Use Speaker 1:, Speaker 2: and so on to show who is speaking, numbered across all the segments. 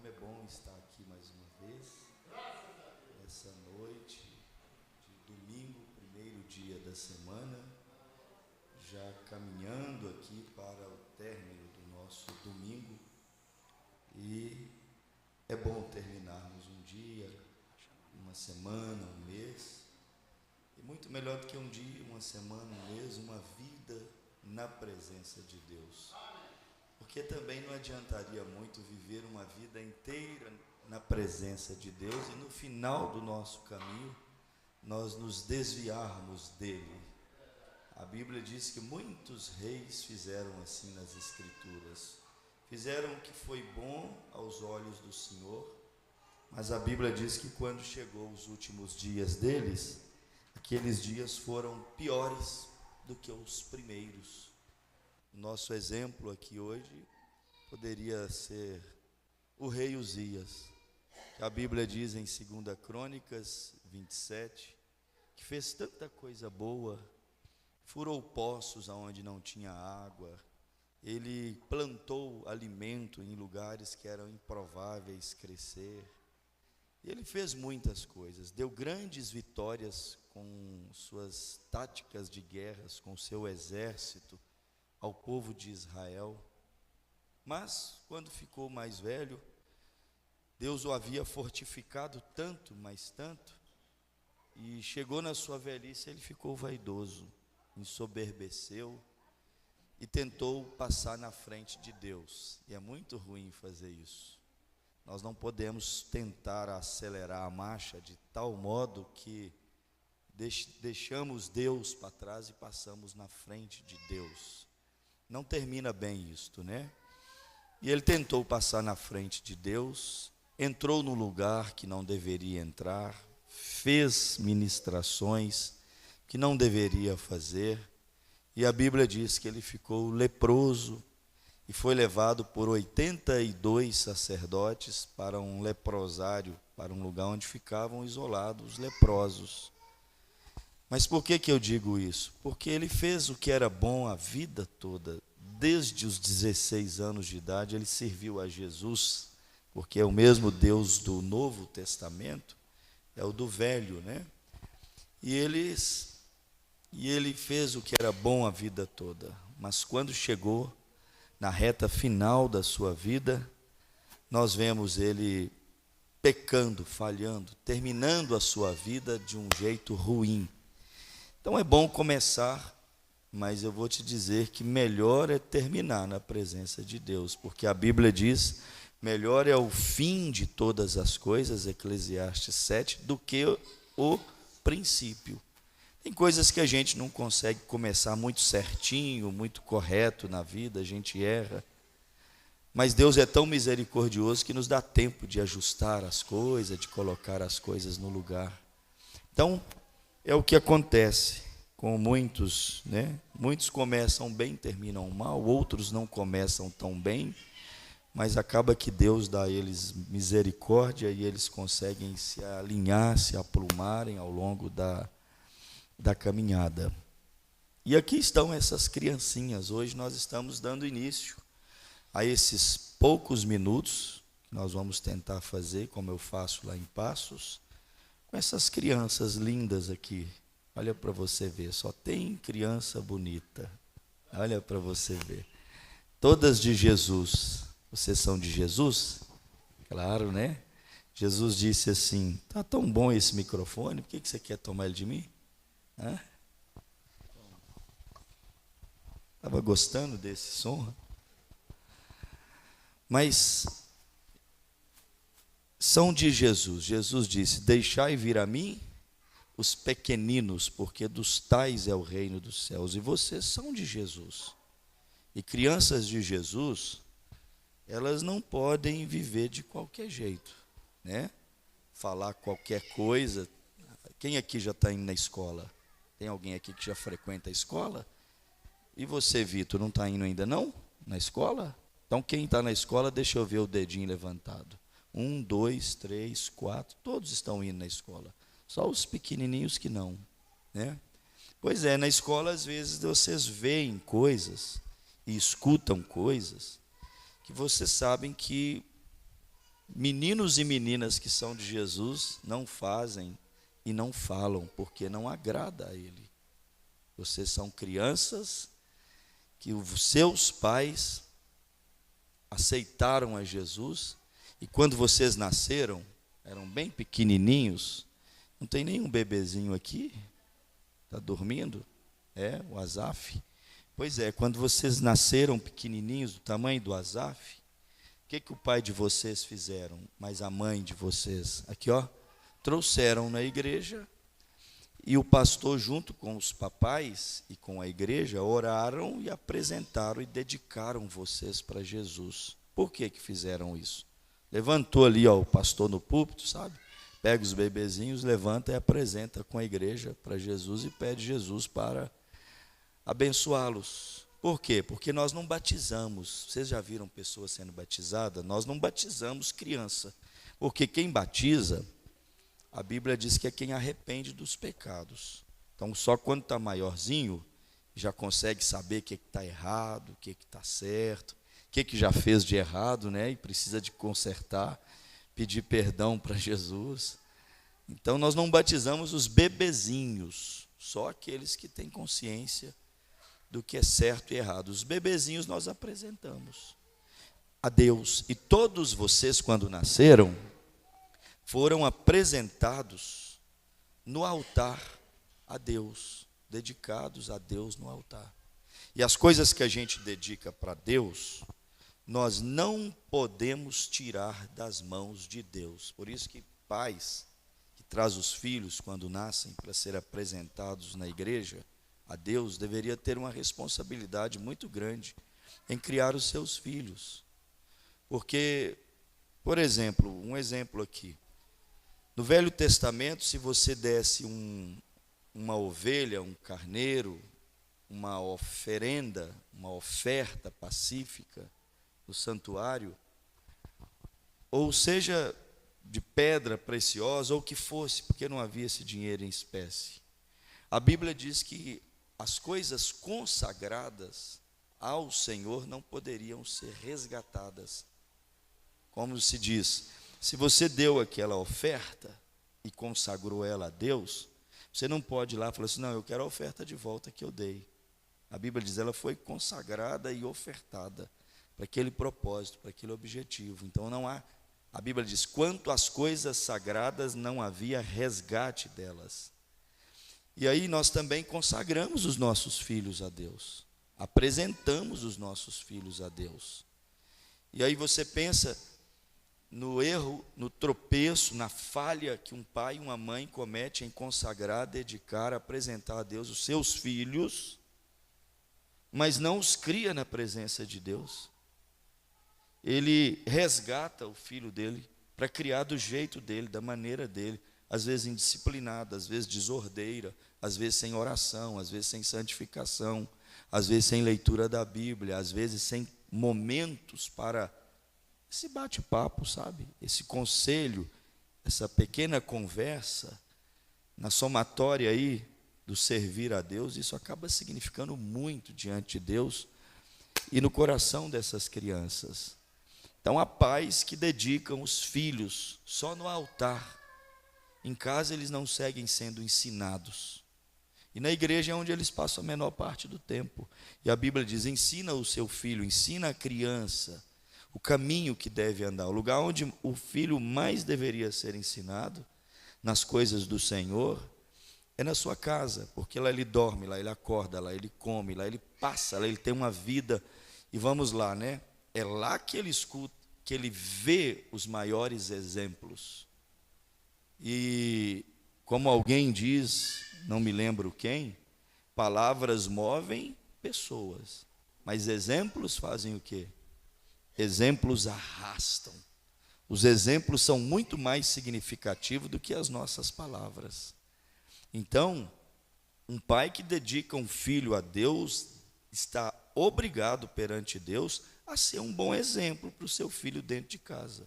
Speaker 1: como é bom estar aqui mais uma vez, essa noite de domingo, primeiro dia da semana, já caminhando aqui para o término do nosso domingo, e é bom terminarmos um dia, uma semana, um mês, e muito melhor do que um dia, uma semana, um mês, uma vida na presença de Deus. Porque também não adiantaria muito viver uma vida inteira na presença de Deus e no final do nosso caminho nós nos desviarmos dele. A Bíblia diz que muitos reis fizeram assim nas Escrituras. Fizeram o que foi bom aos olhos do Senhor, mas a Bíblia diz que quando chegou os últimos dias deles, aqueles dias foram piores do que os primeiros. Nosso exemplo aqui hoje poderia ser o rei Uzias, que a Bíblia diz em 2 Crônicas 27, que fez tanta coisa boa, furou poços aonde não tinha água, ele plantou alimento em lugares que eram improváveis crescer, e ele fez muitas coisas, deu grandes vitórias com suas táticas de guerras, com seu exército, ao povo de Israel. Mas, quando ficou mais velho, Deus o havia fortificado tanto, mas tanto, e chegou na sua velhice, ele ficou vaidoso, ensoberbeceu e tentou passar na frente de Deus. E é muito ruim fazer isso. Nós não podemos tentar acelerar a marcha de tal modo que deixamos Deus para trás e passamos na frente de Deus. Não termina bem isto, né? E ele tentou passar na frente de Deus, entrou no lugar que não deveria entrar, fez ministrações que não deveria fazer, e a Bíblia diz que ele ficou leproso e foi levado por 82 sacerdotes para um leprosário, para um lugar onde ficavam isolados os leprosos. Mas por que eu digo isso? Porque ele fez o que era bom a vida toda. Desde os 16 anos de idade, ele serviu a Jesus, porque é o mesmo Deus do Novo Testamento, é o do Velho, né? E ele fez o que era bom a vida toda. Mas quando chegou na reta final da sua vida, nós vemos ele pecando, falhando, terminando a sua vida de um jeito ruim. Então é bom começar, mas eu vou te dizer que melhor é terminar na presença de Deus, porque a Bíblia diz, melhor é o fim de todas as coisas, Eclesiastes 7, do que o princípio. Tem coisas que a gente não consegue começar muito certinho, muito correto na vida, a gente erra, mas Deus é tão misericordioso que nos dá tempo de ajustar as coisas, de colocar as coisas no lugar. Então, é o que acontece com muitos, né? Muitos começam bem, terminam mal, outros não começam tão bem, mas acaba que Deus dá a eles misericórdia e eles conseguem se alinhar, se aplumarem ao longo da caminhada. E aqui estão essas criancinhas. Hoje nós estamos dando início a esses poucos minutos que nós vamos tentar fazer, como eu faço lá em Passos, com essas crianças lindas aqui. Olha para você ver, só tem criança bonita. Olha para você ver. Todas de Jesus. Vocês são de Jesus? Claro, né? Jesus disse assim, tá tão bom esse microfone, por que você quer tomar ele de mim? Estava gostando desse som? Mas são de Jesus. Jesus disse, deixai vir a mim os pequeninos, porque dos tais é o reino dos céus. E vocês são de Jesus. E crianças de Jesus, elas não podem viver de qualquer jeito, né? Falar qualquer coisa. Quem aqui já está indo na escola? Tem alguém aqui que já frequenta a escola? E você, Vitor, não está indo ainda não? Na escola? Então quem está na escola, deixa eu ver o dedinho levantado. 1, 2, 3, 4, todos estão indo na escola. Só os pequenininhos que não, né? Pois é, na escola às vezes vocês veem coisas e escutam coisas que vocês sabem que Meninos e meninas que são de Jesus não fazem e não falam, porque não agrada a Ele. Vocês são crianças que os seus pais aceitaram a Jesus, e quando vocês nasceram, eram bem pequenininhos. Não tem nenhum bebezinho aqui? Está dormindo? É, o Asaf. Pois é, quando vocês nasceram pequenininhos, do tamanho do Asaf, o que o pai de vocês fizeram? Mas a mãe de vocês, aqui ó, trouxeram na igreja, e o pastor junto com os papais e com a igreja oraram e apresentaram e dedicaram vocês para Jesus. Por que fizeram isso? Levantou ali ó, o pastor no púlpito, sabe? Pega os bebezinhos, levanta e apresenta com a igreja para Jesus e pede Jesus para abençoá-los. Por quê? Porque nós não batizamos. Vocês já viram pessoas sendo batizadas? Nós não batizamos criança. Porque quem batiza, a Bíblia diz que é quem arrepende dos pecados. Então, só quando está maiorzinho, já consegue saber o que está errado, o que está certo, o que já fez de errado, né? E precisa de consertar, pedir perdão para Jesus. Então, nós não batizamos os bebezinhos, só aqueles que têm consciência do que é certo e errado. Os bebezinhos nós apresentamos a Deus. E todos vocês, quando nasceram, foram apresentados no altar a Deus, dedicados a Deus no altar. E as coisas que a gente dedica para Deus, nós não podemos tirar das mãos de Deus. Por isso que pais que trazem os filhos quando nascem para ser apresentados na igreja a Deus, deveria ter uma responsabilidade muito grande em criar os seus filhos. Porque, por exemplo, um exemplo aqui, no Velho Testamento, se você desse uma ovelha, um carneiro, uma oferenda, uma oferta pacífica no santuário, ou seja, de pedra preciosa, ou que fosse, porque não havia esse dinheiro em espécie, a Bíblia diz que as coisas consagradas ao Senhor não poderiam ser resgatadas. Como se diz, se você deu aquela oferta e consagrou ela a Deus, você não pode ir lá e falar assim, não, eu quero a oferta de volta que eu dei. A Bíblia diz, ela foi consagrada e ofertada para aquele propósito, para aquele objetivo. Então não há, a Bíblia diz, quanto às coisas sagradas não havia resgate delas. E aí nós também consagramos os nossos filhos a Deus, apresentamos os nossos filhos a Deus. E aí você pensa no erro, no tropeço, na falha que um pai e uma mãe cometem em consagrar, dedicar, apresentar a Deus os seus filhos, mas não os cria na presença de Deus. Ele resgata o filho dele para criar do jeito dele, da maneira dele, às vezes indisciplinado, às vezes desordeira, às vezes sem oração, às vezes sem santificação, às vezes sem leitura da Bíblia, às vezes sem momentos para esse bate-papo, sabe? Esse conselho, essa pequena conversa, na somatória aí do servir a Deus, isso acaba significando muito diante de Deus e no coração dessas crianças. Então, há pais que dedicam os filhos só no altar. Em casa eles não seguem sendo ensinados. E na igreja é onde eles passam a menor parte do tempo. E a Bíblia diz, ensina o seu filho, ensina a criança o caminho que deve andar. O lugar onde o filho mais deveria ser ensinado, nas coisas do Senhor, é na sua casa. Porque lá ele dorme, lá ele acorda, lá ele come, lá ele passa, lá ele tem uma vida. E vamos lá, né? É lá que ele escuta, que ele vê os maiores exemplos. E como alguém diz, não me lembro quem, palavras movem pessoas, mas exemplos fazem o quê? Exemplos arrastam. Os exemplos são muito mais significativos do que as nossas palavras. Então, um pai que dedica um filho a Deus está obrigado perante Deus a ser um bom exemplo para o seu filho dentro de casa.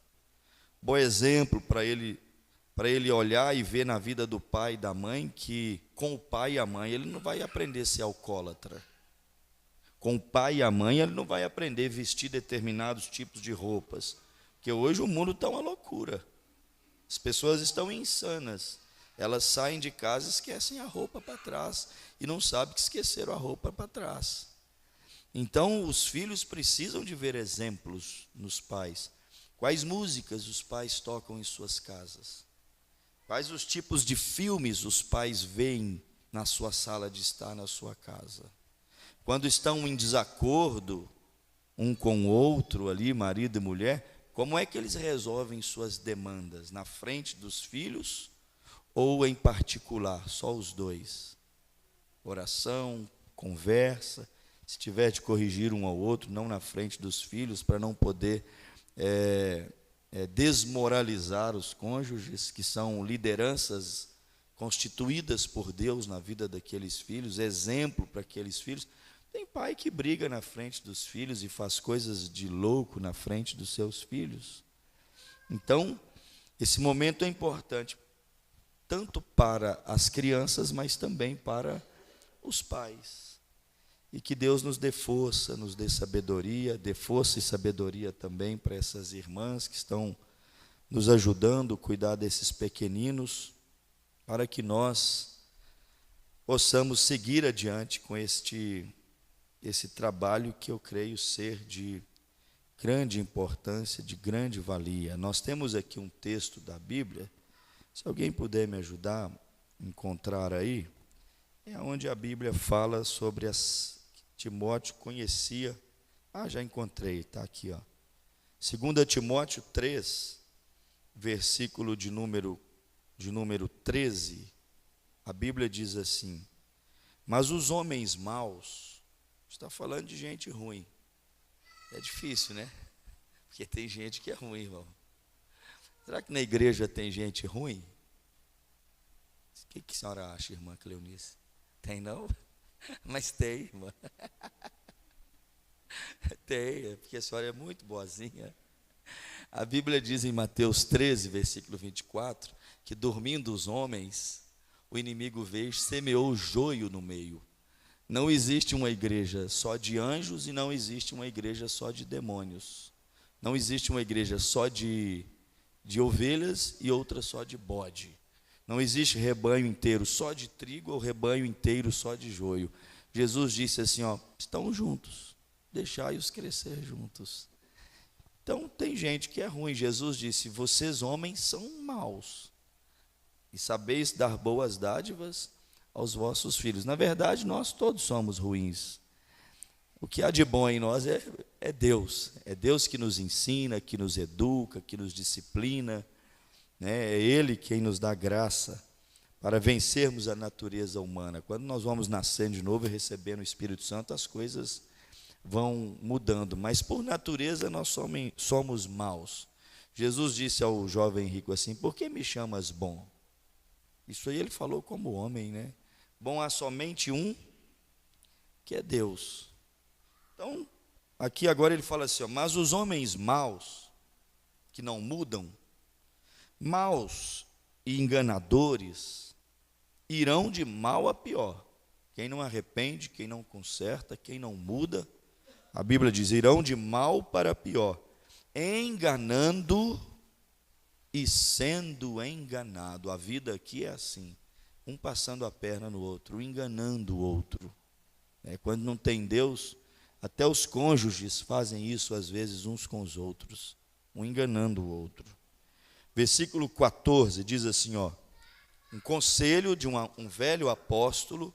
Speaker 1: Bom exemplo para ele olhar e ver na vida do pai e da mãe que com o pai e a mãe ele não vai aprender a ser alcoólatra. Com o pai e a mãe ele não vai aprender a vestir determinados tipos de roupas. Porque hoje o mundo está uma loucura. As pessoas estão insanas. Elas saem de casa e esquecem a roupa para trás. E não sabem que esqueceram a roupa para trás. Então, os filhos precisam de ver exemplos nos pais. Quais músicas os pais tocam em suas casas? Quais os tipos de filmes os pais veem na sua sala de estar, na sua casa? Quando estão em desacordo um com o outro ali, marido e mulher, como é que eles resolvem suas demandas? Na frente dos filhos ou em particular, só os dois? Oração, conversa, se tiver de corrigir um ao outro, não na frente dos filhos, para não poder desmoralizar os cônjuges, que são lideranças constituídas por Deus na vida daqueles filhos, exemplo para aqueles filhos. Tem pai que briga na frente dos filhos e faz coisas de louco na frente dos seus filhos. Então, esse momento é importante, tanto para as crianças, mas também para os pais. E que Deus nos dê força, nos dê sabedoria, dê força e sabedoria também para essas irmãs que estão nos ajudando a cuidar desses pequeninos, para que nós possamos seguir adiante com esse trabalho que eu creio ser de grande importância, de grande valia. Nós temos aqui um texto da Bíblia, se alguém puder me ajudar a encontrar aí, é onde a Bíblia fala sobre Timóteo conhecia, já encontrei, está aqui, 2 Timóteo 3, versículo de número 13, a Bíblia diz assim: mas os homens maus, está falando de gente ruim, é difícil, né? Porque tem gente que é ruim, irmão. Será que na igreja tem gente ruim? O que a senhora acha, irmã Cleonice? Tem não? Mas tem, irmã. Tem, porque a senhora é muito boazinha. A Bíblia diz em Mateus 13, versículo 24, que dormindo os homens, o inimigo veio e semeou o joio no meio. Não existe uma igreja só de anjos e não existe uma igreja só de demônios. Não existe uma igreja só de ovelhas e outra só de bode. Não existe rebanho inteiro só de trigo ou rebanho inteiro só de joio. Jesus disse assim, estão juntos, deixai-os crescer juntos. Então tem gente que é ruim. Jesus disse, vocês homens são maus, e sabeis dar boas dádivas aos vossos filhos. Na verdade, nós todos somos ruins. O que há de bom em nós é Deus. É Deus que nos ensina, que nos educa, que nos disciplina. É Ele quem nos dá graça para vencermos a natureza humana. Quando nós vamos nascendo de novo e recebendo o Espírito Santo, as coisas vão mudando, mas por natureza nós somos maus. Jesus disse ao jovem rico assim, por que me chamas bom? Isso aí ele falou como homem, né? Bom há somente um, que é Deus. Então, aqui agora ele fala assim, mas os homens maus, que não mudam, maus e enganadores, irão de mal a pior. Quem não arrepende, quem não conserta, quem não muda, a Bíblia diz, irão de mal para pior, enganando e sendo enganado. A vida aqui é assim, um passando a perna no outro, enganando o outro. Quando não tem Deus, até os cônjuges fazem isso às vezes uns com os outros, um enganando o outro. Versículo 14 diz assim, um conselho de um velho apóstolo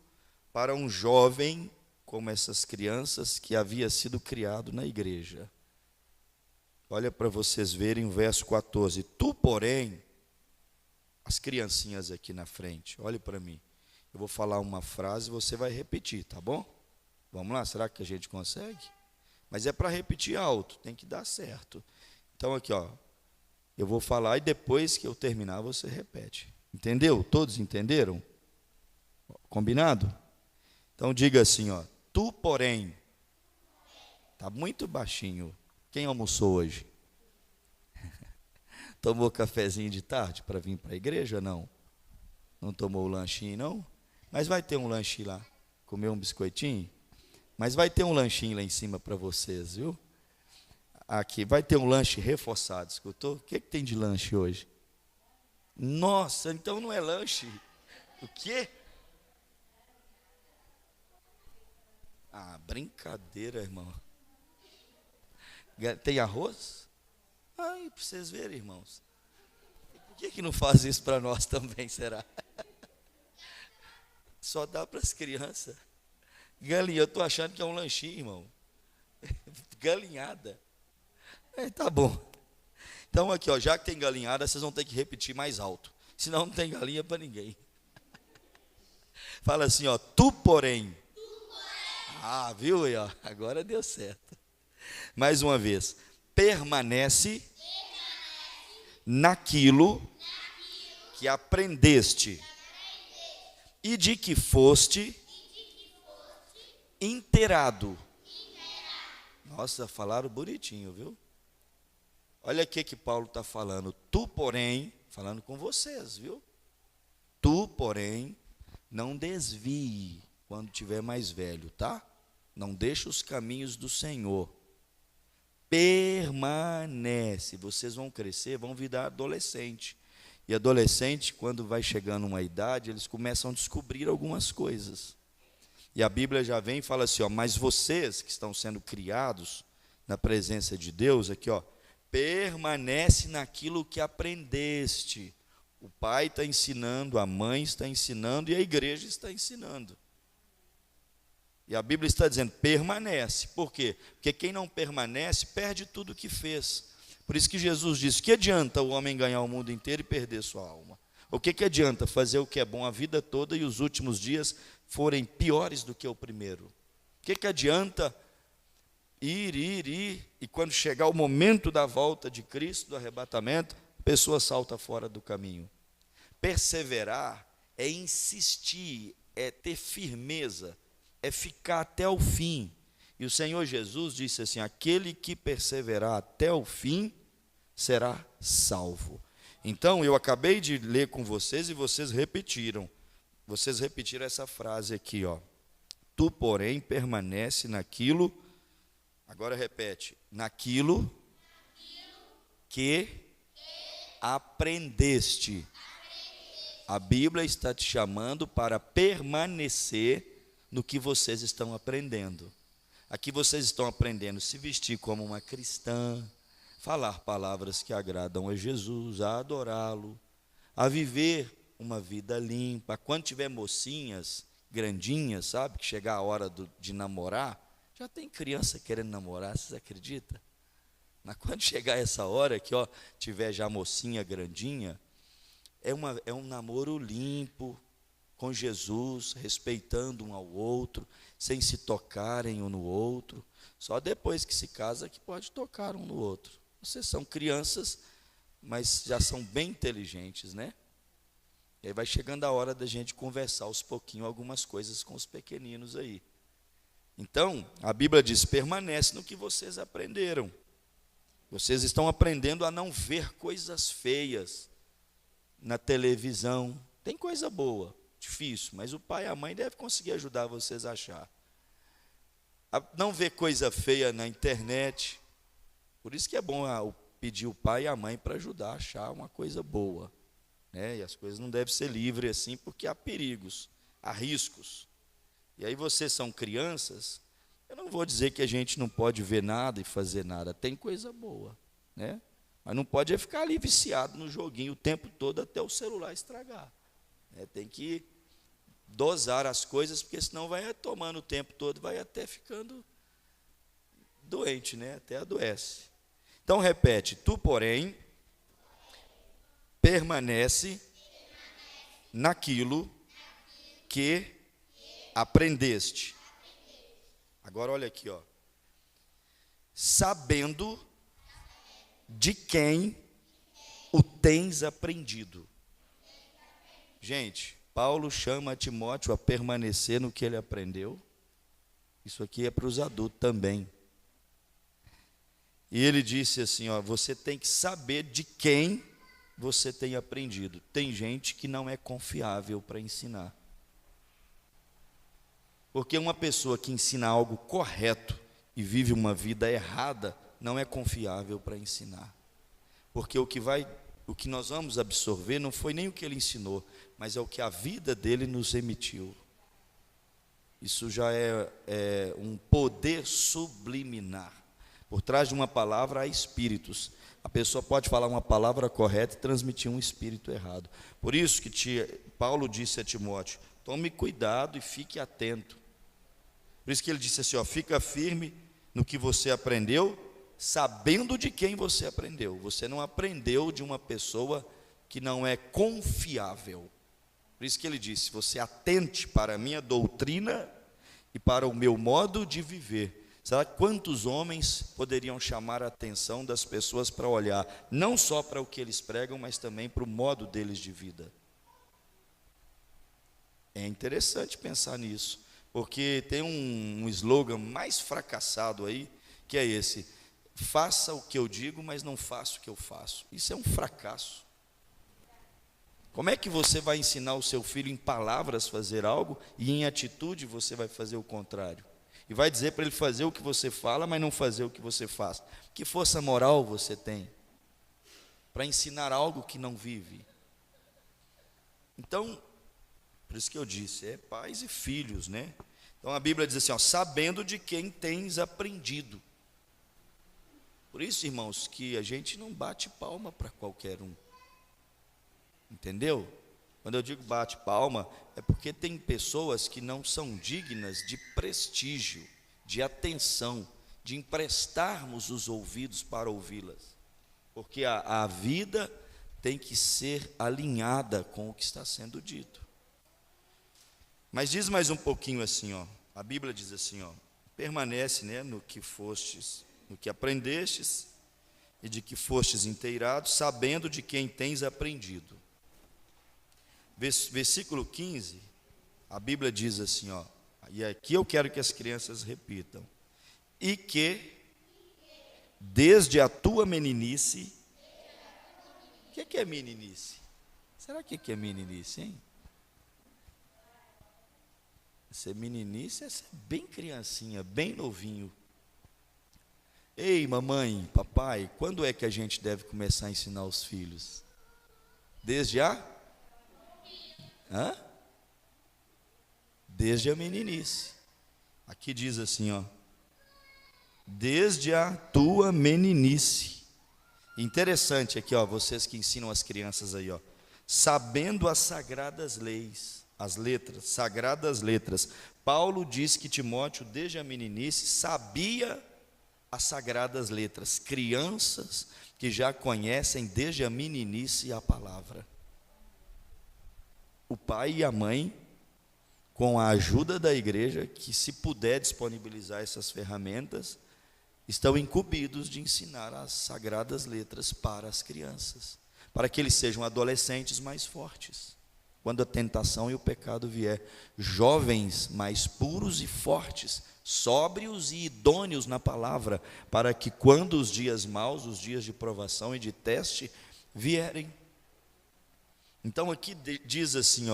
Speaker 1: para um jovem como essas crianças que havia sido criado na igreja. Olha para vocês verem o verso 14. Tu, porém, as criancinhas aqui na frente, olhe para mim. Eu vou falar uma frase e você vai repetir, tá bom? Vamos lá, será que a gente consegue? Mas é para repetir alto, tem que dar certo. Então aqui, eu vou falar e depois que eu terminar você repete. Entendeu? Todos entenderam? Combinado? Então diga assim, tu, porém, está muito baixinho. Quem almoçou hoje? Tomou cafezinho de tarde para vir para a igreja? Não. Não tomou o lanchinho, não? Mas vai ter um lanchinho lá. Comeu um biscoitinho? Mas vai ter um lanchinho lá em cima para vocês, viu? Aqui, vai ter um lanche reforçado, escutou? O que tem de lanche hoje? Nossa, então não é lanche. O quê? Ah, brincadeira, irmão. Tem arroz? Ai, para vocês verem, irmãos. Por que não faz isso para nós também, será? Só dá para as crianças. Galinha, eu estou achando que é um lanchinho, irmão. Galinhada. Tá bom. Então aqui, ó, já que tem galinhada, vocês vão ter que repetir mais alto. Senão não tem galinha para ninguém. Fala assim, ó, tu porém. Ah, viu aí, ó, agora deu certo. Mais uma vez. Permanece naquilo que aprendeste e de que foste inteirado. Nossa, falaram bonitinho, viu? Olha o que Paulo está falando. Tu, porém, falando com vocês, viu? Tu, porém, não desvie quando tiver mais velho, tá? Não deixe os caminhos do Senhor. Permanece. Vocês vão crescer, vão virar adolescente. E adolescente, quando vai chegando uma idade, eles começam a descobrir algumas coisas. E a Bíblia já vem e fala assim, ó, mas vocês que estão sendo criados na presença de Deus, aqui, ó, permanece naquilo que aprendeste. O pai está ensinando, a mãe está ensinando e a igreja está ensinando. E a Bíblia está dizendo, permanece. Por quê? Porque quem não permanece, perde tudo o que fez. Por isso que Jesus disse, que adianta o homem ganhar o mundo inteiro e perder sua alma? O que adianta fazer o que é bom a vida toda e os últimos dias forem piores do que o primeiro? O que adianta ir, e quando chegar o momento da volta de Cristo, do arrebatamento, a pessoa salta fora do caminho? Perseverar é insistir, é ter firmeza, é ficar até o fim. E o Senhor Jesus disse assim, aquele que perseverar até o fim, será salvo. Então, eu acabei de ler com vocês e vocês repetiram. Vocês repetiram essa frase aqui, ó. Tu, porém, permanece naquilo, agora repete, naquilo que aprendeste. A Bíblia está te chamando para permanecer no que vocês estão aprendendo. Aqui vocês estão aprendendo a se vestir como uma cristã, falar palavras que agradam a Jesus, a adorá-lo, a viver uma vida limpa. Quando tiver mocinhas, grandinhas, sabe, que chegar a hora de namorar, já tem criança querendo namorar, vocês acreditam? Mas quando chegar essa hora que, ó, tiver já mocinha grandinha, é um namoro limpo, com Jesus, respeitando um ao outro, sem se tocarem um no outro. Só depois que se casa que pode tocar um no outro. Vocês são crianças, mas já são bem inteligentes, né? E aí vai chegando a hora da gente conversar aos pouquinhos algumas coisas com os pequeninos aí. Então, a Bíblia diz, permanece no que vocês aprenderam. Vocês estão aprendendo a não ver coisas feias na televisão. Tem coisa boa, difícil, mas o pai e a mãe devem conseguir ajudar vocês a achar. A não ver coisa feia na internet. Por isso que é bom pedir o pai e a mãe para ajudar a achar uma coisa boa, né? E as coisas não devem ser livres assim, porque há perigos, há riscos. E aí vocês são crianças, eu não vou dizer que a gente não pode ver nada e fazer nada, tem coisa boa, né? Mas não pode ficar ali viciado no joguinho o tempo todo até o celular estragar. Tem que dosar as coisas, porque senão vai tomando o tempo todo, vai até ficando doente, né? Até adoece. Então repete, tu, porém, permanece naquilo que aprendeste. Agora olha aqui, ó. Sabendo de quem o tens aprendido. Gente, Paulo chama Timóteo a permanecer no que ele aprendeu. Isso aqui é para os adultos também. E ele disse assim, ó, você tem que saber de quem você tem aprendido. Tem gente que não é confiável para ensinar. Porque uma pessoa que ensina algo correto e vive uma vida errada, não é confiável para ensinar. Porque o que nós vamos absorver não foi nem o que ele ensinou, mas é o que a vida dele nos emitiu. Isso já é um poder subliminar. Por trás de uma palavra há espíritos. A pessoa pode falar uma palavra correta e transmitir um espírito errado. Por isso que Paulo disse a Timóteo: tome cuidado e fique atento. Por isso que ele disse assim, fica firme no que você aprendeu, sabendo de quem você aprendeu. Você não aprendeu de uma pessoa que não é confiável. Por isso que ele disse: você atente para a minha doutrina e para o meu modo de viver. Sabe quantos homens poderiam chamar a atenção das pessoas para olhar, não só para o que eles pregam, mas também para o modo deles de vida? É interessante pensar nisso, porque tem um slogan mais fracassado aí, que é esse: faça o que eu digo, mas não faça o que eu faço. Isso é um fracasso. Como é que você vai ensinar o seu filho em palavras fazer algo e em atitude você vai fazer o contrário? E vai dizer para ele fazer o que você fala, mas não fazer o que você faz. Que força moral você tem para ensinar algo que não vive? Então, por isso que eu disse, é pais e filhos, né? Então a Bíblia diz assim, sabendo de quem tens aprendido. Por isso, irmãos, que a gente não bate palma para qualquer um. Entendeu? Quando eu digo bate palma, é porque tem pessoas que não são dignas de prestígio, de atenção, de emprestarmos os ouvidos para ouvi-las. Porque a vida tem que ser alinhada com o que está sendo dito. Mas diz mais um pouquinho assim, a Bíblia diz assim, permanece, né, no que fostes, no que aprendestes e de que fostes inteirados, sabendo de quem tens aprendido. Versículo 15, a Bíblia diz assim, e aqui eu quero que as crianças repitam: e que desde a tua meninice. O que é meninice? Será que é meninice, hein? Ser meninice é ser bem criancinha, bem novinho. Ei, mamãe, papai, quando é que a gente deve começar a ensinar os filhos? Desde a? Desde a meninice. Aqui diz assim, desde a tua meninice. Interessante aqui, vocês que ensinam as crianças aí, sabendo as sagradas leis, as letras, sagradas letras. Paulo diz que Timóteo, desde a meninice, sabia as sagradas letras. Crianças que já conhecem desde a meninice a palavra. O pai e a mãe, com a ajuda da igreja, que se puder disponibilizar essas ferramentas, estão incumbidos de ensinar as sagradas letras para as crianças, para que eles sejam adolescentes mais fortes, quando a tentação e o pecado vier, jovens mais puros e fortes, sóbrios e idôneos na palavra, para que quando os dias maus, os dias de provação e de teste vierem. Então aqui diz assim,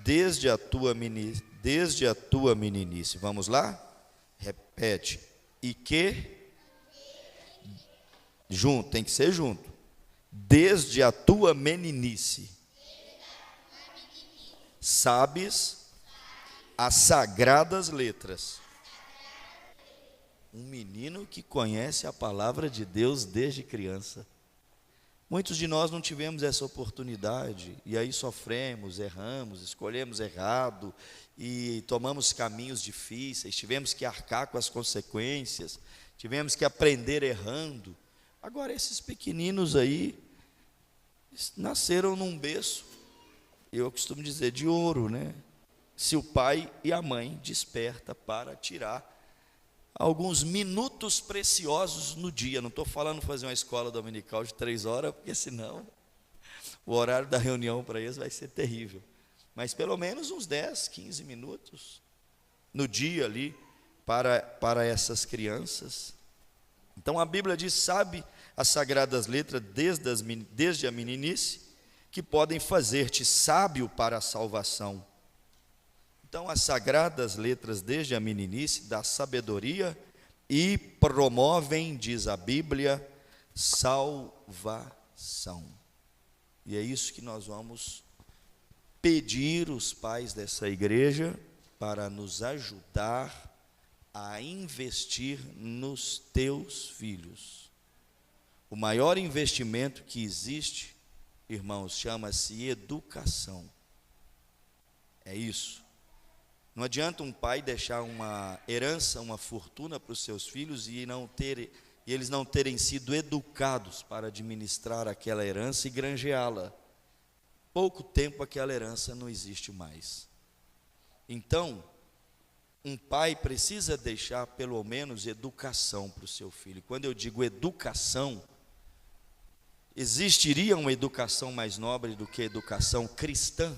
Speaker 1: desde a tua meninice. Vamos lá? Repete. E que? Junto, tem que ser junto. Desde a tua meninice. Sabes as sagradas letras. Um menino que conhece a palavra de Deus desde criança. Muitos de nós não tivemos essa oportunidade, e aí sofremos, erramos, escolhemos errado, e tomamos caminhos difíceis, tivemos que arcar com as consequências, tivemos que aprender errando. Agora esses pequeninos aí, nasceram num berço, eu costumo dizer, de ouro, né? Se o pai e a mãe desperta para tirar alguns minutos preciosos no dia. Não estou falando fazer uma escola dominical de 3 horas, porque senão o horário da reunião para eles vai ser terrível. Mas pelo menos uns 10, 15 minutos no dia ali para essas crianças. Então a Bíblia diz, sabe as sagradas letras desde a meninice, que podem fazer-te sábio para a salvação. Então, as sagradas letras desde a meninice, da sabedoria e promovem, diz a Bíblia, salvação. E é isso que nós vamos pedir os pais dessa igreja para nos ajudar a investir nos teus filhos. O maior investimento que existe, irmãos, chama-se educação. É isso. Não adianta um pai deixar uma herança, uma fortuna para os seus filhos e eles não terem sido educados para administrar aquela herança e granjeá-la. Pouco tempo aquela herança não existe mais. Então, um pai precisa deixar pelo menos educação para o seu filho. Quando eu digo educação, existiria uma educação mais nobre do que a educação cristã?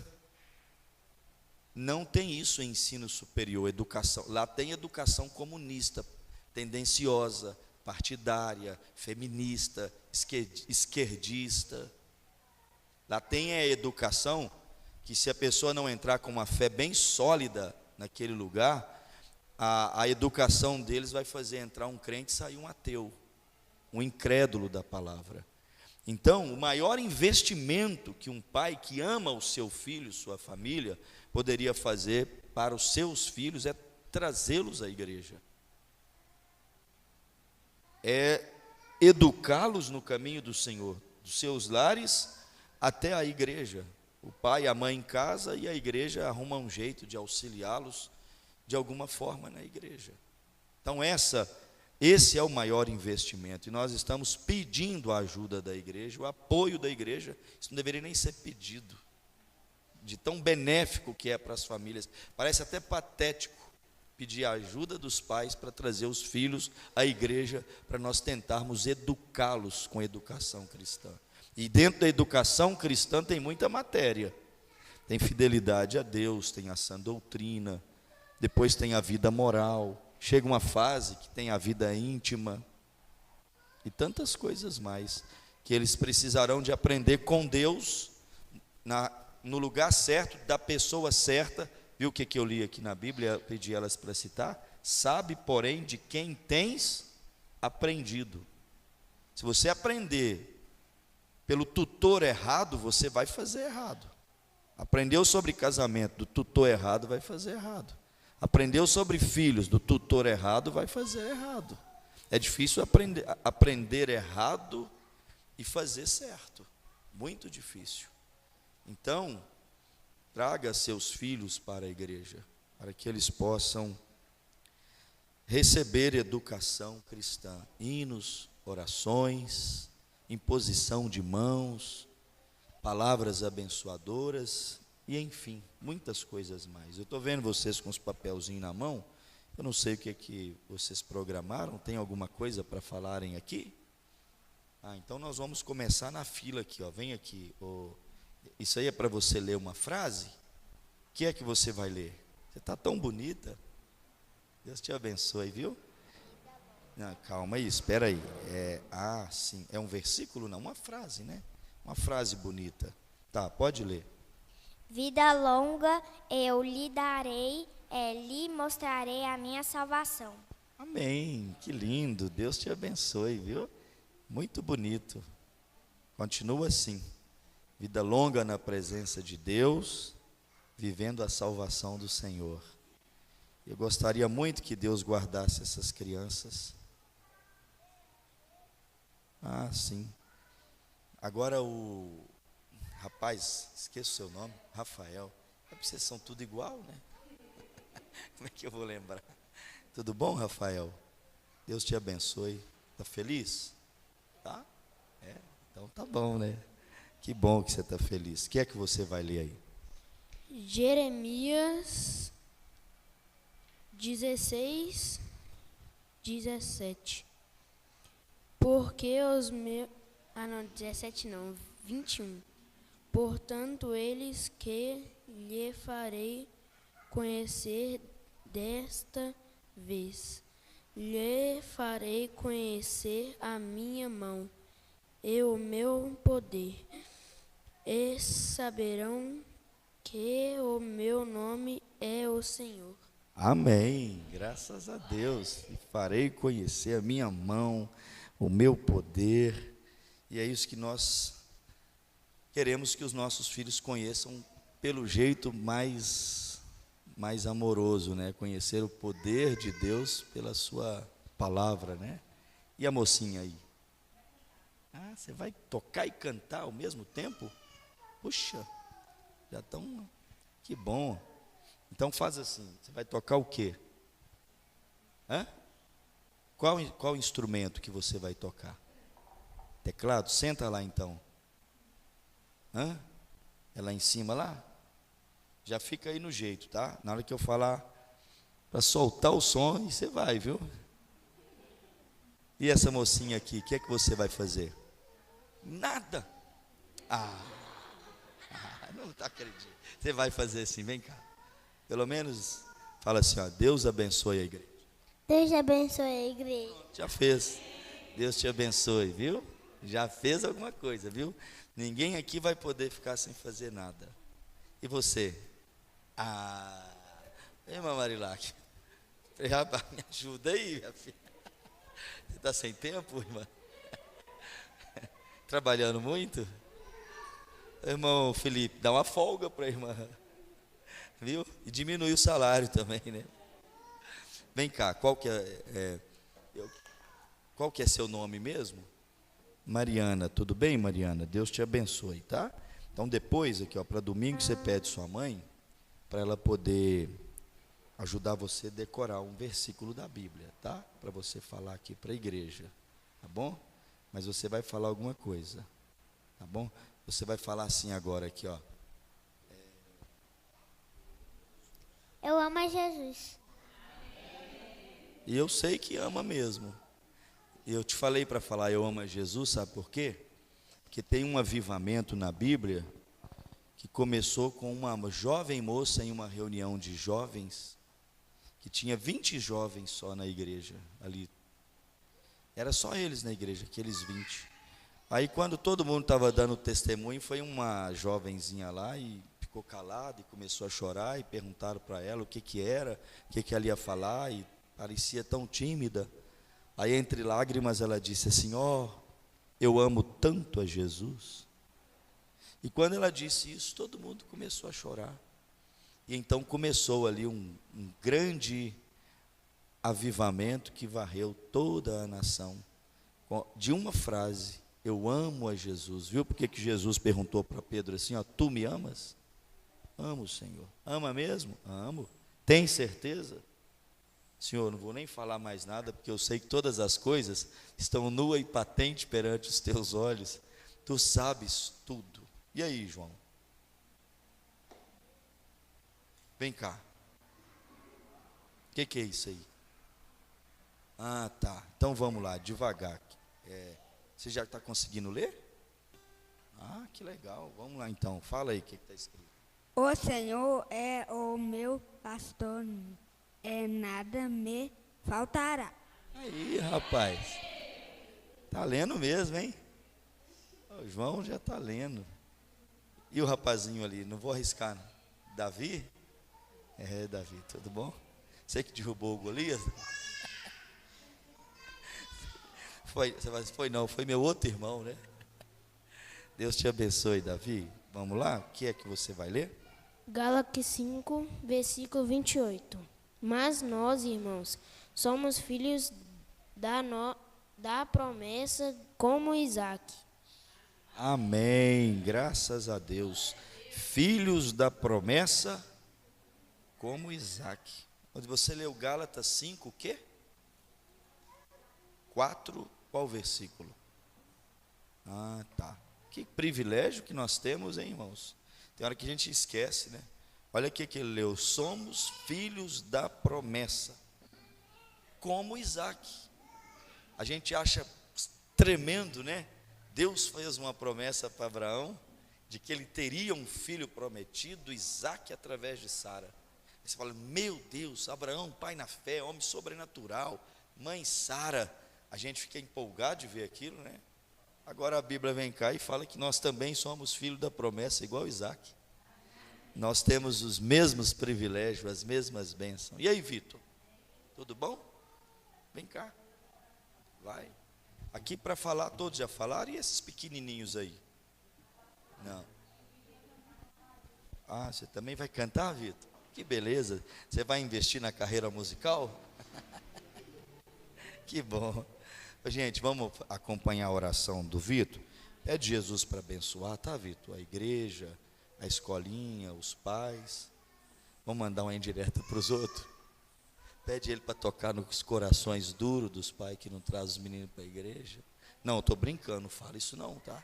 Speaker 1: Não tem isso em ensino superior, educação. Lá tem educação comunista, tendenciosa, partidária, feminista, esquerdista. Lá tem a educação que, se a pessoa não entrar com uma fé bem sólida naquele lugar, a educação deles vai fazer entrar um crente e sair um ateu, um incrédulo da palavra. Então, o maior investimento que um pai que ama o seu filho, sua família, poderia fazer para os seus filhos é trazê-los à igreja. É educá-los no caminho do Senhor, dos seus lares até a igreja. O pai e a mãe em casa, e a igreja arruma um jeito de auxiliá-los de alguma forma na igreja. Então esse é o maior investimento, e nós estamos pedindo a ajuda da igreja, o apoio da igreja. Isso não deveria nem ser pedido, de tão benéfico que é para as famílias. Parece até patético pedir a ajuda dos pais para trazer os filhos à igreja, para nós tentarmos educá-los com educação cristã. E dentro da educação cristã tem muita matéria. Tem fidelidade a Deus, tem a sã doutrina, depois tem a vida moral, chega uma fase que tem a vida íntima, e tantas coisas mais, que eles precisarão de aprender com Deus, no lugar certo, da pessoa certa. Viu o que eu li aqui na Bíblia, pedi elas para citar? Sabe, porém, de quem tens aprendido. Se você aprender pelo tutor errado, você vai fazer errado. Aprendeu sobre casamento do tutor errado, vai fazer errado. Aprendeu sobre filhos do tutor errado, vai fazer errado. É difícil aprender errado e fazer certo. Muito difícil. Então, traga seus filhos para a igreja, para que eles possam receber educação cristã, hinos, orações, imposição de mãos, palavras abençoadoras e, enfim, muitas coisas mais. Eu estou vendo vocês com os papelzinhos na mão. Eu não sei o que vocês programaram. Tem alguma coisa para falarem aqui? Então nós vamos começar na fila aqui, ó. Vem aqui. Isso aí é para você ler uma frase? O que é que você vai ler? Você está tão bonita. Deus te abençoe, viu? Não, calma aí, espera aí. Sim. É um versículo? Não, uma frase, né? Uma frase bonita. Tá, pode ler.
Speaker 2: Vida longa eu lhe darei, lhe mostrarei a minha salvação.
Speaker 1: Amém, que lindo, Deus te abençoe, viu? Muito bonito. Continua assim. Vida longa na presença de Deus, vivendo a salvação do Senhor. Eu gostaria muito que Deus guardasse essas crianças. Sim. Agora o rapaz, esqueço o seu nome, Rafael. Vocês são tudo igual, né? Como é que eu vou lembrar? Tudo bom, Rafael? Deus te abençoe. Está feliz? Tá? Então tá bom, né? Que bom que você está feliz. O que é que você vai ler aí?
Speaker 3: Jeremias 16, 17. Porque os meus... 17 não, 21. Portanto, eles que lhe farei conhecer desta vez, lhe farei conhecer a minha mão e o meu poder, e saberão que o meu nome é o Senhor.
Speaker 1: Amém. Graças a Deus. E farei conhecer a minha mão, o meu poder. E é isso que nós queremos que os nossos filhos conheçam pelo jeito mais amoroso, né? Conhecer o poder de Deus pela sua palavra, né? E a mocinha aí? Ah, você vai tocar e cantar ao mesmo tempo? Puxa, já estão... Que bom. Então faz assim, você vai tocar o quê? Hã? Qual instrumento que você vai tocar? Teclado? Senta lá então. Hã? É lá em cima lá? Já fica aí no jeito, tá? Na hora que eu falar para soltar o som, e você vai, viu? E essa mocinha aqui, o que é que você vai fazer? Nada. Não acredito. Você vai fazer assim, vem cá. Pelo menos fala assim, ó, Deus abençoe a igreja.
Speaker 2: Deus abençoe a igreja.
Speaker 1: Já fez. Deus te abençoe, viu? Já fez alguma coisa, viu? Ninguém aqui vai poder ficar sem fazer nada. E você? Irmã Marilac, me ajuda aí, minha filha. Você está sem tempo, irmã? Trabalhando muito? Irmão Felipe, dá uma folga para a irmã, viu? E diminui o salário também, né? Vem cá, qual que é seu nome mesmo? Mariana, tudo bem, Mariana? Deus te abençoe, tá? Então depois aqui, ó, para domingo você pede sua mãe para ela poder ajudar você a decorar um versículo da Bíblia, tá? Para você falar aqui para a igreja, tá bom? Mas você vai falar alguma coisa, tá bom? Você vai falar assim agora aqui, ó.
Speaker 2: Eu amo a Jesus.
Speaker 1: E eu sei que ama mesmo. E eu te falei para falar eu amo a Jesus, sabe por quê? Porque tem um avivamento na Bíblia que começou com uma jovem moça em uma reunião de jovens, que tinha 20 jovens só na igreja ali. Era só eles na igreja, aqueles 20. Aí quando todo mundo estava dando testemunho, foi uma jovenzinha lá e ficou calada e começou a chorar, e perguntaram para ela o que era, o que ela ia falar, e parecia tão tímida. Aí entre lágrimas ela disse assim, eu amo tanto a Jesus. E quando ela disse isso, todo mundo começou a chorar. E então começou ali um grande avivamento que varreu toda a nação, de uma frase, eu amo a Jesus. Viu porque que Jesus perguntou para Pedro assim, tu me amas? Amo, Senhor. Ama mesmo? Amo. Tem certeza? Senhor, não vou nem falar mais nada, porque eu sei que todas as coisas estão nua e patente perante os teus olhos. Tu sabes tudo. E aí, João? Vem cá. O que é isso aí? Tá. Então vamos lá, devagar. Você já está conseguindo ler? Que legal. Vamos lá então. Fala aí o que está escrito.
Speaker 4: O Senhor é o meu pastor, nada me faltará.
Speaker 1: Aí, rapaz. Tá lendo mesmo, hein? O João já está lendo. E o rapazinho ali, não vou arriscar. Davi? Davi, tudo bom? Você que derrubou o Golias? Foi meu outro irmão, né? Deus te abençoe, Davi. Vamos lá, o que é que você vai ler?
Speaker 3: Gálatas 5, versículo 28. Mas nós, irmãos, somos filhos da promessa como Isaac.
Speaker 1: Amém, graças a Deus. Filhos da promessa como Isaac. Quando você leu Gálatas 5, o quê? 4, qual versículo? Tá. Que privilégio que nós temos, hein, irmãos? Tem hora que a gente esquece, né? Olha aqui que ele leu, somos filhos da promessa, como Isaac. A gente acha tremendo, né? Deus fez uma promessa para Abraão, de que ele teria um filho prometido, Isaac, através de Sara. Aí você fala, meu Deus, Abraão, pai na fé, homem sobrenatural, mãe Sara. A gente fica empolgado de ver aquilo, né? Agora a Bíblia vem cá e fala que nós também somos filhos da promessa, igual Isaac. Nós temos os mesmos privilégios, as mesmas bênçãos. E aí, Vitor? Tudo bom? Vem cá. Vai. Aqui para falar, todos já falaram, e esses pequenininhos aí? Não. Ah, você também vai cantar, Vitor? Que beleza. Você vai investir na carreira musical? Que bom. Gente, vamos acompanhar a oração do Vitor. Pede Jesus para abençoar, tá, Vitor? A igreja, a escolinha, os pais. Vamos mandar uma indireta para os outros. Pede ele para tocar nos corações duros dos pais que não trazem os meninos para a igreja. Não, eu estou brincando, não fala isso não, tá?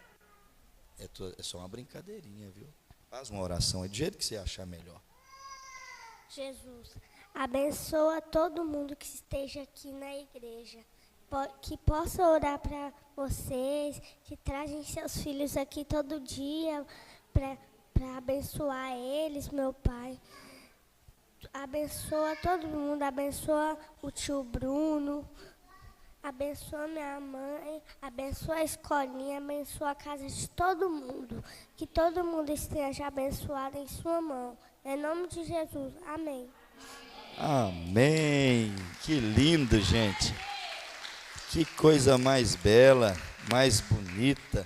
Speaker 1: É só uma brincadeirinha, viu? Faz uma oração, é do jeito que você achar melhor.
Speaker 2: Jesus, abençoa todo mundo que esteja aqui na igreja, que possa orar para vocês, que trazem seus filhos aqui todo dia para abençoar eles, meu Pai. Abençoa todo mundo, abençoa o tio Bruno, abençoa minha mãe, abençoa a escolinha, abençoa a casa de todo mundo. Que todo mundo esteja abençoado em sua mão. Em nome de Jesus. Amém.
Speaker 1: Amém. Que lindo, gente. Que coisa mais bela, mais bonita.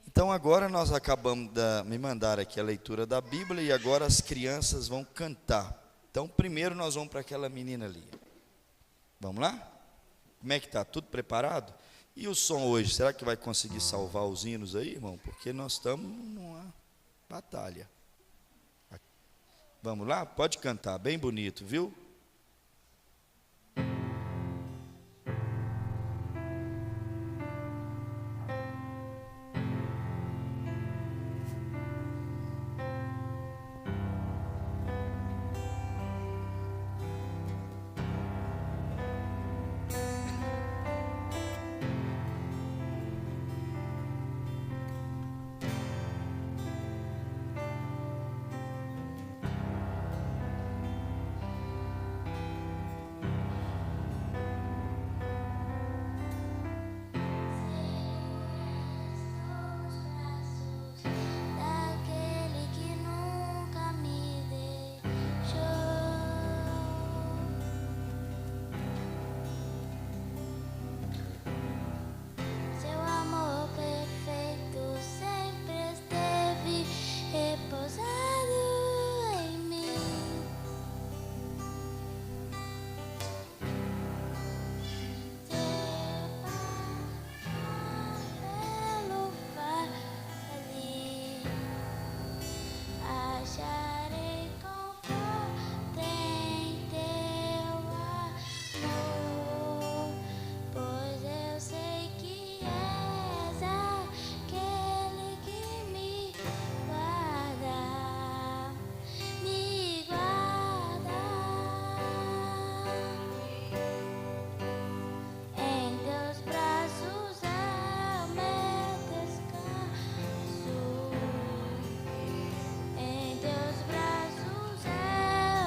Speaker 1: Então agora nós acabamos de me mandar aqui a leitura da Bíblia e agora as crianças vão cantar. Então primeiro nós vamos para aquela menina ali. Vamos lá? Como é que está? Tudo preparado? E o som hoje, será que vai conseguir salvar os hinos aí, irmão? Porque nós estamos numa batalha. Vamos lá? Pode cantar, bem bonito, viu?
Speaker 2: Daquele que nunca me deixou, seu amor perfeito sempre esteve repousado em mim. Pelo vale, acharei conforto em teu amor, pois eu sei que és aquele que me guarda, me guarda. Em teus braços é o meu descanso. Em teus braços é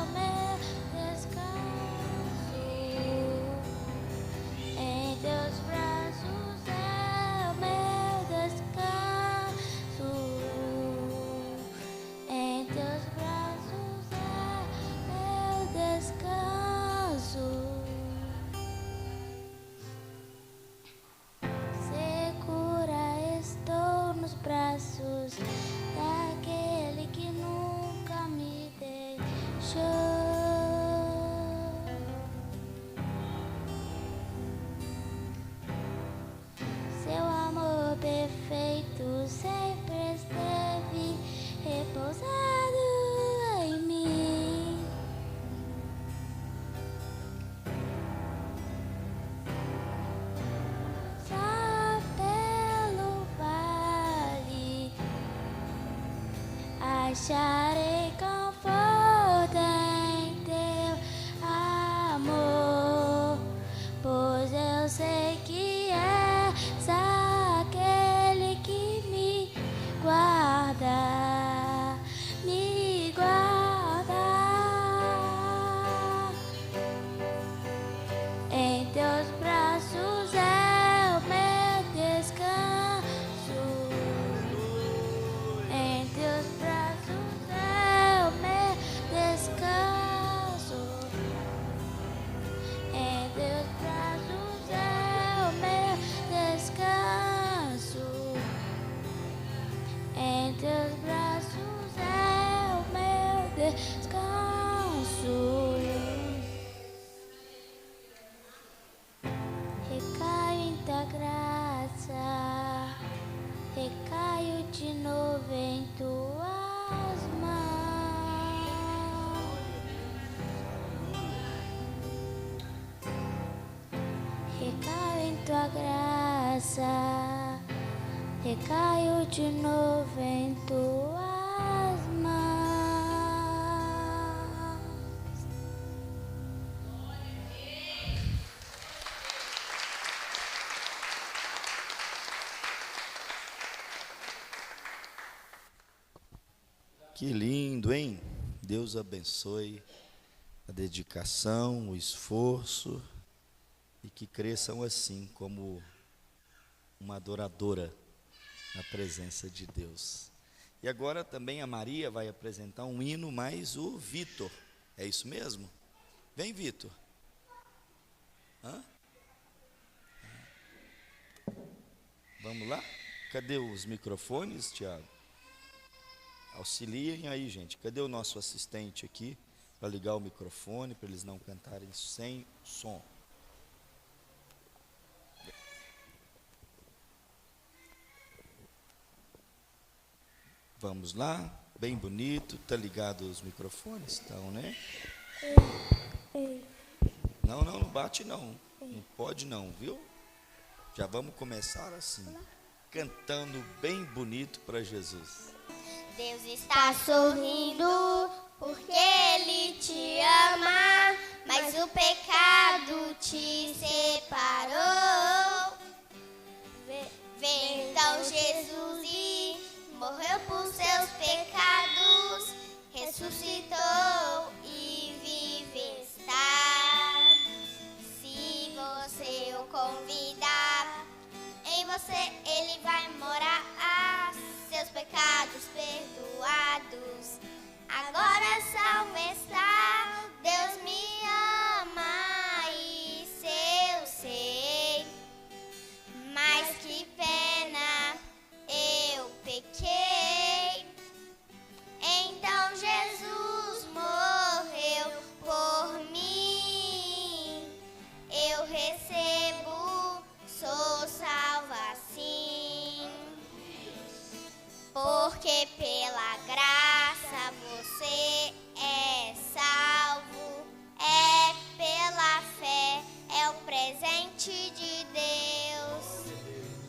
Speaker 2: o meu descanso. Em teus braços é o meu descanso. Em teus braços é o meu descanso. Segura estou nos braços daquele que nunca me deixou. Seu amor perfeito sempre esteve repousado em mim. Só pelo vale acharei conforto em teu amor, pois eu sei que és aquele que me guarda, me guarda. Em teus braços é o meu descanso. Em teus braços
Speaker 5: tua graça recaiu de novo em tuas mãos.
Speaker 1: Que lindo, hein? Deus abençoe a dedicação, o esforço e que cresçam assim como uma adoradora na presença de Deus. E agora também a Maria vai apresentar um hino, mais o Vitor. É isso mesmo? Vem, Vitor. Hã? Vamos lá? Cadê os microfones, Tiago? Auxiliem aí, gente. Cadê o nosso assistente aqui para ligar o microfone, para eles não cantarem sem som? Vamos lá, bem bonito. Tá ligado os microfones? Estão, né? Não, não bate não. Não pode não, viu? Já vamos começar assim, cantando bem bonito para Jesus.
Speaker 2: Deus está sorrindo porque Ele te ama, mas o pecado te separou. Vem então Jesus e morreu por seus pecados, ressuscitou e vive está. Se você o convidar, em você Ele vai morar. Seus pecados perdoados, agora salvo está. Deus me ama, isso eu sei, mas que pena eu pequei. Então Jesus morreu por mim, eu recebo, sou salva assim. Porque pela graça você é salvo, é pela fé, é o presente de Deus.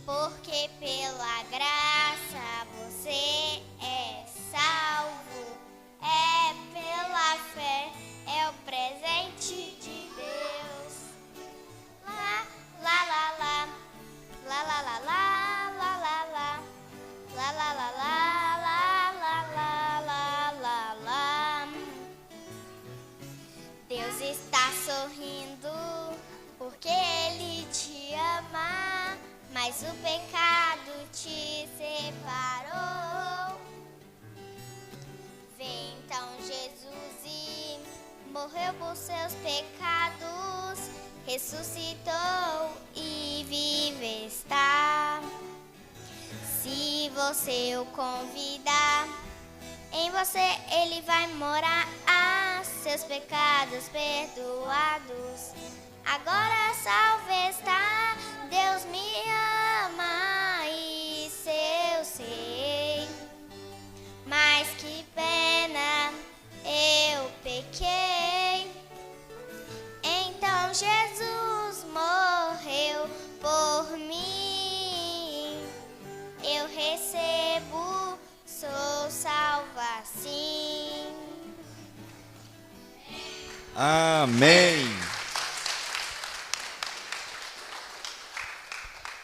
Speaker 2: Porque pela graça você é salvo, é pela fé, é o presente de Deus. Lá, lá, lá, lá, lá, lá, lá, lá. La la la la la la la la la. Deus está sorrindo porque Ele te ama, mas o pecado te separou. Vem então Jesus e morreu por seus pecados, ressuscitou e vive está. Se você o convidar, em você Ele vai morar. Seus pecados perdoados, agora salvo está. Deus me ama, isso eu sei, mas que pena eu pequei. Então Jesus morreu por mim, eu recebo, sou salva assim.
Speaker 1: Amém.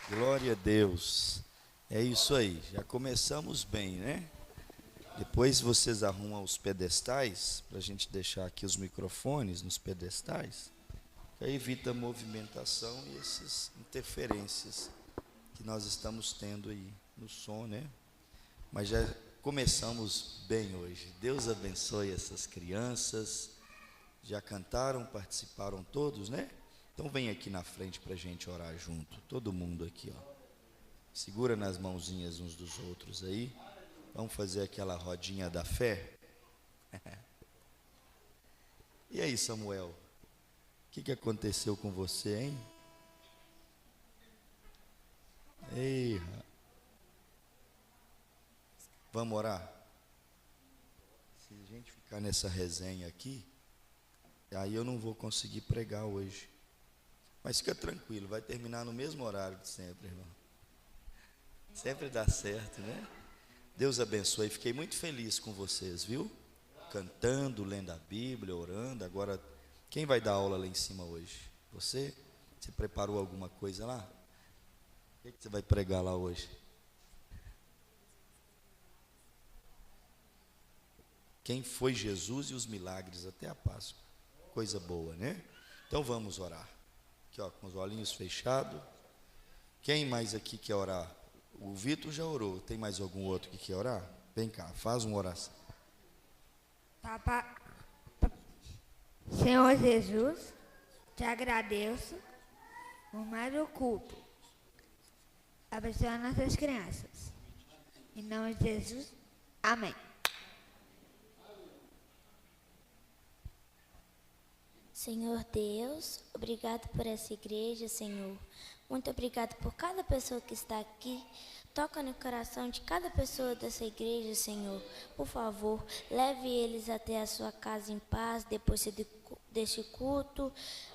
Speaker 1: Glória a Deus. É isso aí, já começamos bem, né? Depois vocês arrumam os pedestais, para a gente deixar aqui os microfones nos pedestais, que aí evita a movimentação e essas interferências que nós estamos tendo aí no som, né? Mas já começamos bem hoje. Deus abençoe essas crianças. Já cantaram, participaram todos, né? Então vem aqui na frente para a gente orar junto. Todo mundo aqui, ó. Segura nas mãozinhas uns dos outros aí. Vamos fazer aquela rodinha da fé. E aí, Samuel? O que aconteceu com você, hein? Ei, vamos orar? Se a gente ficar nessa resenha aqui, aí eu não vou conseguir pregar hoje. Mas fica tranquilo, vai terminar no mesmo horário de sempre, irmão. Sempre dá certo, né? Deus abençoe. Fiquei muito feliz com vocês, viu? Cantando, lendo a Bíblia, orando. Agora, quem vai dar aula lá em cima hoje? Você? Você preparou alguma coisa lá? O que você vai pregar lá hoje? Quem foi Jesus e os milagres até a Páscoa. Coisa boa, né? Então vamos orar. Aqui, ó, com os olhinhos fechados. Quem mais aqui quer orar? O Vitor já orou. Tem mais algum outro que quer orar? Vem cá, faz uma oração.
Speaker 4: Senhor Jesus, te agradeço por mais um culto. Abençoa nossas crianças. Em nome de Jesus, amém.
Speaker 5: Senhor Deus, obrigado por essa igreja, Senhor. Muito obrigado por cada pessoa que está aqui. Toca no coração de cada pessoa dessa igreja, Senhor. Por favor, leve eles até a sua casa em paz, depois deste culto.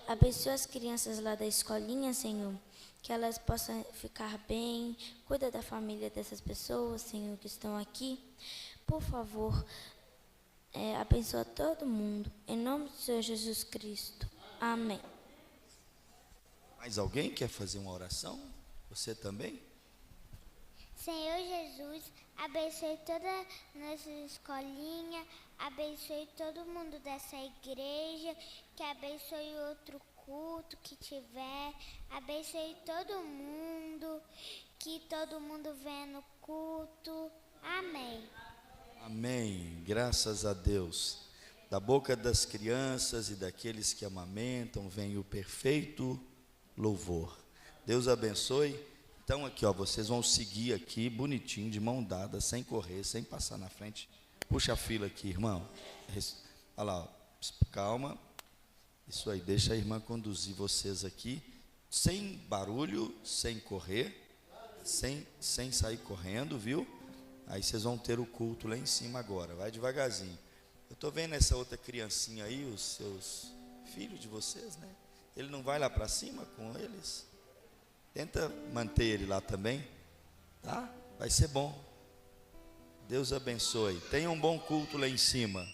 Speaker 5: Abençoe as crianças lá da escolinha, Senhor. Que elas possam ficar bem. Cuida da família dessas pessoas, Senhor, que estão aqui. Por favor, abençoa todo mundo. Em nome do Senhor Jesus Cristo. Amém.
Speaker 1: Mais alguém quer fazer uma oração? Você também?
Speaker 2: Senhor Jesus, abençoe toda a nossa escolinha, abençoe todo mundo dessa igreja, que abençoe outro culto que tiver, abençoe todo mundo, que todo mundo venha no culto. Amém.
Speaker 1: Amém. Graças a Deus. Da boca das crianças e daqueles que amamentam vem o perfeito louvor. Deus abençoe. Então aqui, ó, vocês vão seguir aqui bonitinho, de mão dada, sem correr, sem passar na frente. Puxa a fila aqui, irmão. Olha lá, ó. Calma. Isso aí, deixa a irmã conduzir vocês aqui, sem barulho, sem correr, sem sair correndo, viu? Aí vocês vão ter o culto lá em cima agora. Vai devagarzinho. Eu estou vendo essa outra criancinha aí, os seus filhos de vocês, né? Ele não vai lá para cima com eles? Tenta manter ele lá também, tá? Vai ser bom. Deus abençoe. Tenha um bom culto lá em cima.